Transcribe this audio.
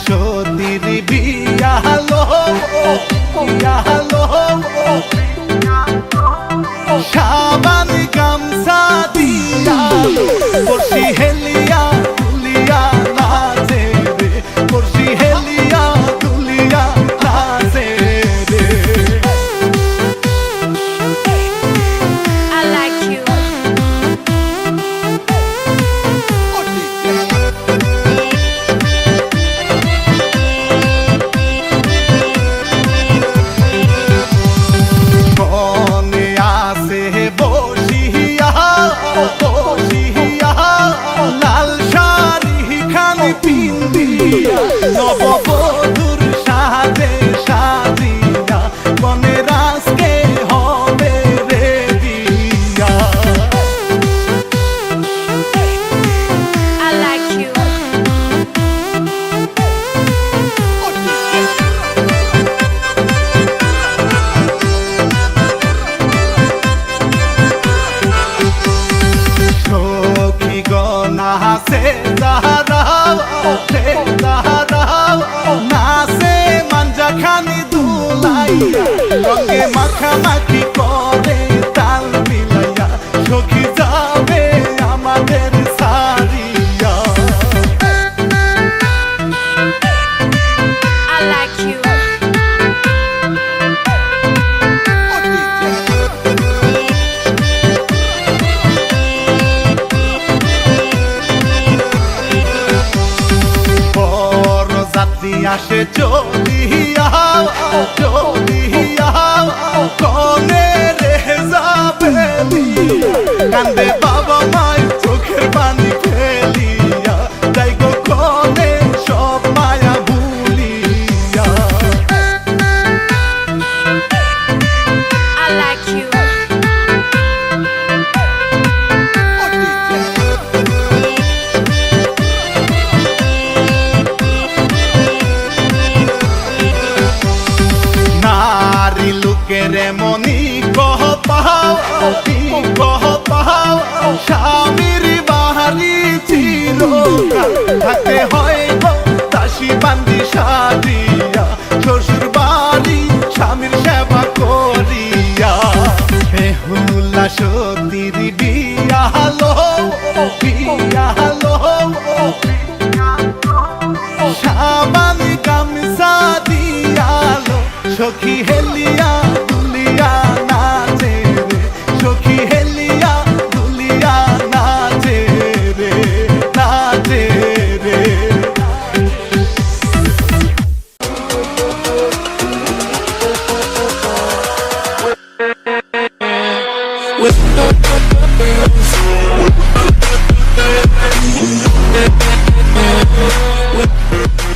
সতীর বিয়া হলো সাবান গামছা দিয়া বর্ষি হেলিয়া দুলিয়া নাচে রে বর্ষি হেলিয়া দুলিয়া নাচে রে I like you. কনে আসে বসিয়া লাল শাড়ি খানি পিন্দিয়া নববধূর সাজে সাজিয়া কনে রাজকে হবে রে দিয়া I like you. সখী গনা হাসে দাঁড়াও নাচে মাঞ্জা খানি দুলাইয়া রঙে মাখামাখি করে তাল মিলাইয়া সখী যাবে আমাদের সারিয়া I like you. বড় যাত্রী আসে চলিয়া কনে রে যাবে কান্দে বাবা মাই চোখের পানি ফেলিয়া যাই গো কনে সব মায়া ভুলিয়া I like you. নারী লোকের মনি কহ পাও স্বামীর বাহারি চিরকাল থাকতে হয় গো দাসী বান্দি সাজিয়া শ্বশুর বাড়ি স্বামীর সেবা করিয়া বেহুলা সতীর বিয়া হলো সাবান গামছা দিয়ালো সখী হেলিয়া দুলিয়া নাচে রে সখী হেলিয়া দুলিয়া নাচে রে নাচে রে With